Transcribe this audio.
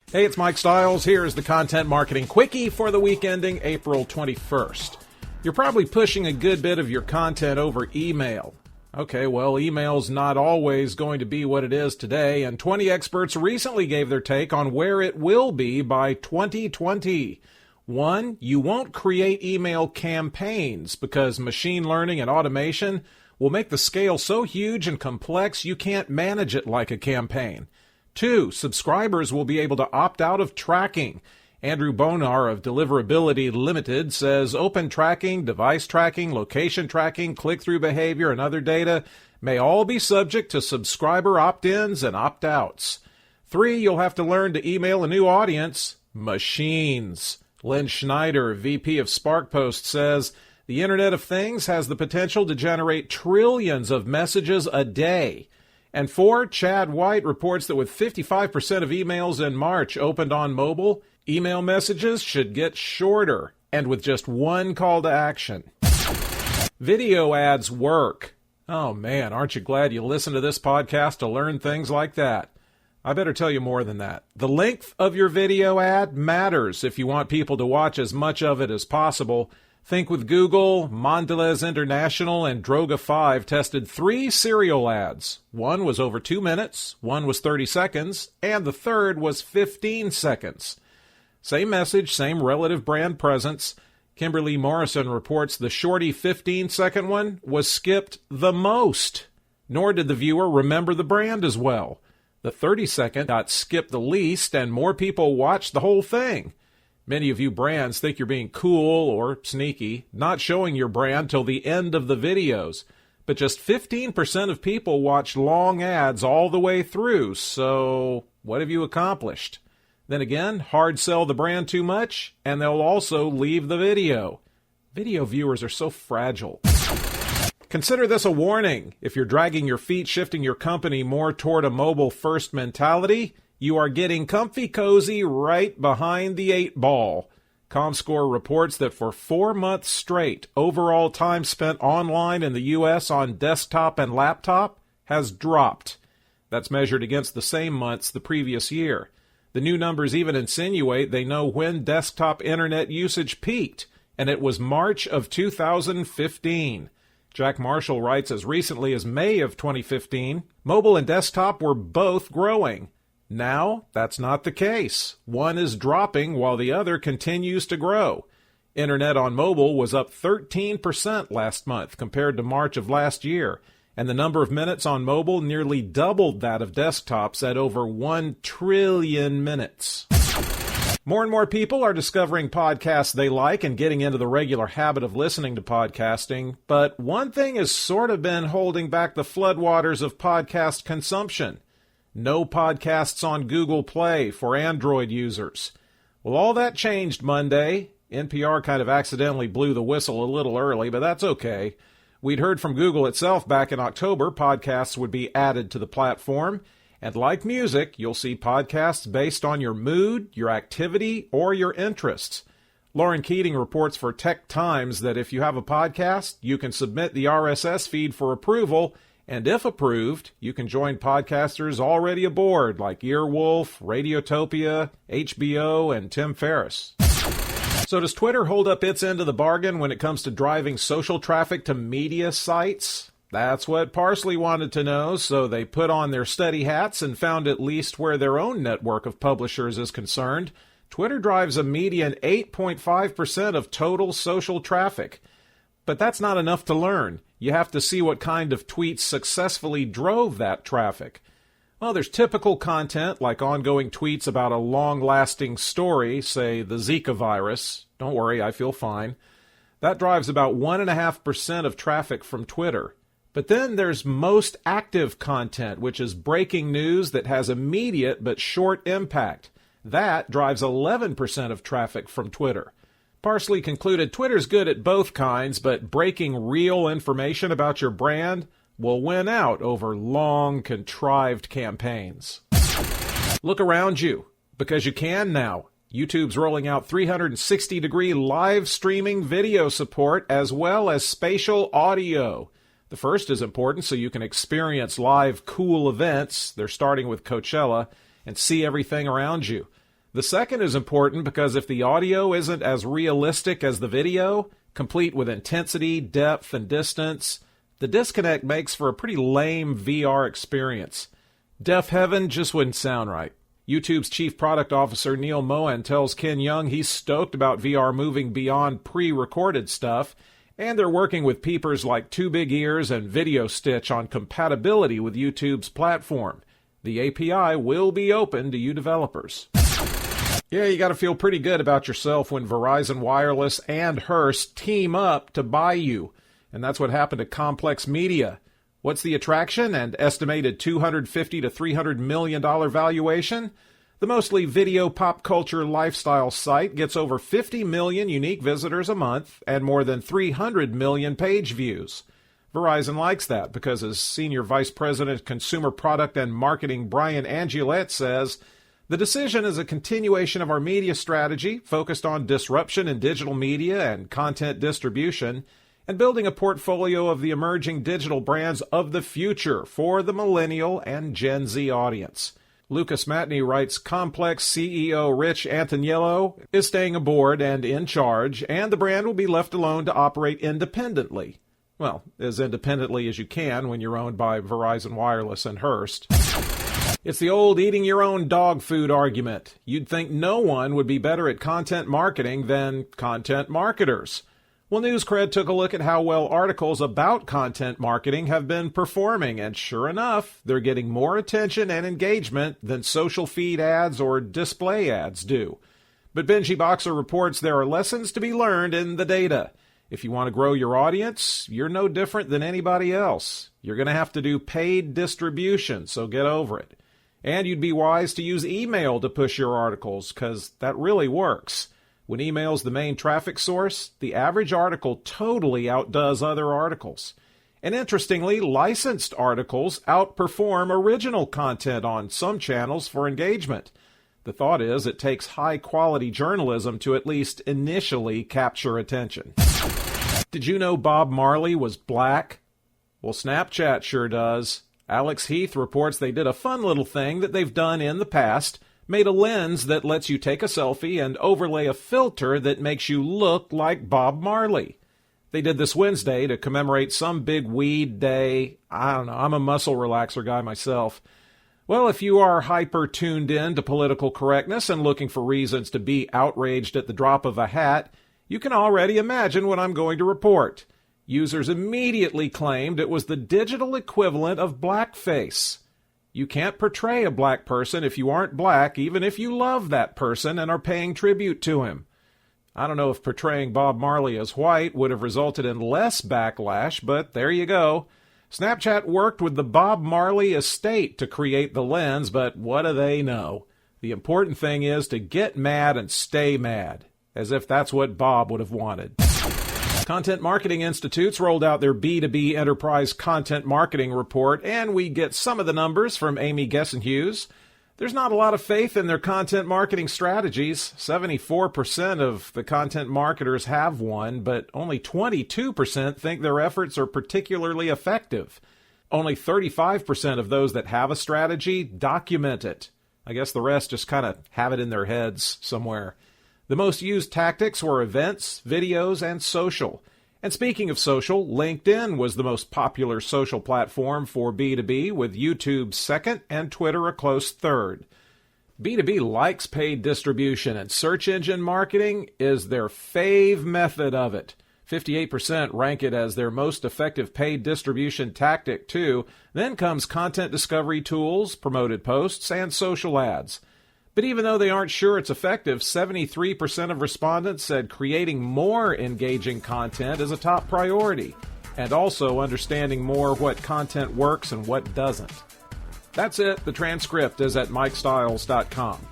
Hey, it's Mike Stiles. Here's the Content Marketing Quickie for the week ending April 21st. You're probably pushing a good bit of your content over email. Okay, well, email's not always going to be what it is today, and 20 experts recently gave their take on where it will be by 2020. 1, you won't create email campaigns because machine learning and automation will make the scale so huge and complex you can't manage it like a campaign. 2, subscribers will be able to opt out of tracking. Andrew Bonar of Deliverability Limited says open tracking, device tracking, location tracking, click-through behavior, and other data may all be subject to subscriber opt-ins and opt-outs. 3, you'll have to learn to email a new audience, machines. Lynn Schneider, VP of SparkPost, says the Internet of Things has the potential to generate trillions of messages a day. And 4, Chad White reports that with 55% of emails in March opened on mobile, email messages should get shorter and with just one call to action. Video ads work. Oh man, aren't you glad you listened to this podcast to learn things like that? I better tell you more than that. The length of your video ad matters if you want people to watch as much of it as possible. Think with Google, Mondelez International, and Droga5 tested 3 serial ads. One was over 2 minutes, one was 30 seconds, and the third was 15 seconds. Same message, same relative brand presence. Kimberly Morrison reports the shorty 15-second one was skipped the most, nor did the viewer remember the brand as well. The 30-second got skipped the least, and more people watched the whole thing. Many of you brands think you're being cool or sneaky, not showing your brand till the end of the videos. But just 15% of people watch long ads all the way through, so what have you accomplished? Then again, hard sell the brand too much, and they'll also leave the video. Video viewers are so fragile. Consider this a warning. If you're dragging your feet, shifting your company more toward a mobile-first mentality, you are getting comfy cozy right behind the 8 ball. ComScore reports that for 4 months straight, overall time spent online in the U.S. on desktop and laptop has dropped. That's measured against the same months the previous year. The new numbers even insinuate they know when desktop internet usage peaked, and it was March of 2015. Jack Marshall writes as recently as May of 2015, mobile and desktop were both growing. Now, that's not the case. One is dropping while the other continues to grow. Internet on mobile was up 13% last month compared to March of last year, and the number of minutes on mobile nearly doubled that of desktops at over 1 trillion minutes. More and more people are discovering podcasts they like and getting into the regular habit of listening to podcasting, but one thing has sort of been holding back the floodwaters of podcast consumption. No podcasts on Google Play for Android users. Well, all that changed Monday. NPR kind of accidentally blew the whistle a little early, but that's okay. We'd heard from Google itself back in October podcasts would be added to the platform. And like music, you'll see podcasts based on your mood, your activity, or your interests. Lauren Keating reports for Tech Times that if you have a podcast, you can submit the RSS feed for approval, and if approved, you can join podcasters already aboard like Earwolf, Radiotopia, HBO, and Tim Ferriss. So does Twitter hold up its end of the bargain when it comes to driving social traffic to media sites? That's what Parsley wanted to know, so they put on their study hats and found at least where their own network of publishers is concerned, Twitter drives a median 8.5% of total social traffic. But that's not enough to learn. You have to see what kind of tweets successfully drove that traffic. Well, there's typical content like ongoing tweets about a long-lasting story, say the Zika virus. Don't worry, I feel fine. That drives about 1.5% of traffic from Twitter. But then there's most active content, which is breaking news that has immediate but short impact. That drives 11% of traffic from Twitter. Parsley concluded Twitter's good at both kinds, but breaking real information about your brand will win out over long, contrived campaigns. Look around you, because you can now. YouTube's rolling out 360-degree live streaming video support as well as spatial audio. The first is important so you can experience live cool events. They're starting with Coachella and see everything around you. The second is important because if the audio isn't as realistic as the video, complete with intensity, depth, and distance, the disconnect makes for a pretty lame VR experience. Deaf heaven just wouldn't sound right. YouTube's chief product officer Neil Mohan tells Ken Young he's stoked about VR moving beyond pre-recorded stuff, and they're working with peepers like Two Big Ears and Video Stitch on compatibility with YouTube's platform. The API will be open to you developers. Yeah, you got to feel pretty good about yourself when Verizon Wireless and Hearst team up to buy you. And that's what happened to Complex Media. What's the attraction and estimated $250 to $300 million valuation? The mostly video pop culture lifestyle site gets over 50 million unique visitors a month and more than 300 million page views. Verizon likes that because, as Senior Vice President Consumer Product and Marketing Brian Angiolette says, the decision is a continuation of our media strategy focused on disruption in digital media and content distribution and building a portfolio of the emerging digital brands of the future for the millennial and Gen Z audience. Lucas Matney writes, Complex CEO Rich Antoniello is staying aboard and in charge, and the brand will be left alone to operate independently. Well, as independently as you can when you're owned by Verizon Wireless and Hearst. It's the old eating your own dog food argument. You'd think no one would be better at content marketing than content marketers. Well, NewsCred took a look at how well articles about content marketing have been performing, and sure enough, they're getting more attention and engagement than social feed ads or display ads do. But Benji Boxer reports there are lessons to be learned in the data. If you want to grow your audience, you're no different than anybody else. You're going to have to do paid distribution, so get over it. And you'd be wise to use email to push your articles, because that really works. When email's the main traffic source, the average article totally outdoes other articles. And interestingly, licensed articles outperform original content on some channels for engagement. The thought is it takes high-quality journalism to at least initially capture attention. Did you know Bob Marley was black? Well, Snapchat sure does. Alex Heath reports they did a fun little thing that they've done in the past, made a lens that lets you take a selfie and overlay a filter that makes you look like Bob Marley. They did this Wednesday to commemorate some big weed day. I don't know, I'm a muscle relaxer guy myself. Well, if you are hyper-tuned in to political correctness and looking for reasons to be outraged at the drop of a hat, you can already imagine what I'm going to report. Users immediately claimed it was the digital equivalent of blackface. You can't portray a black person if you aren't black, even if you love that person and are paying tribute to him. I don't know if portraying Bob Marley as white would have resulted in less backlash, but there you go. Snapchat worked with the Bob Marley estate to create the lens, but what do they know? The important thing is to get mad and stay mad, as if that's what Bob would have wanted. Content Marketing Institutes rolled out their B2B Enterprise Content Marketing Report, and we get some of the numbers from Amy Gessenhughes. There's not a lot of faith in their content marketing strategies. 74% of the content marketers have one, but only 22% think their efforts are particularly effective. Only 35% of those that have a strategy document it. I guess the rest just kind of have it in their heads somewhere. The most used tactics were events, videos, and social. And speaking of social, LinkedIn was the most popular social platform for B2B, with YouTube second and Twitter a close third. B2B likes paid distribution, and search engine marketing is their fave method of it. 58% rank it as their most effective paid distribution tactic, too. Then comes content discovery tools, promoted posts, and social ads. But even though they aren't sure it's effective, 73% of respondents said creating more engaging content is a top priority, and also understanding more what content works and what doesn't. That's it. The transcript is at MikeStiles.com.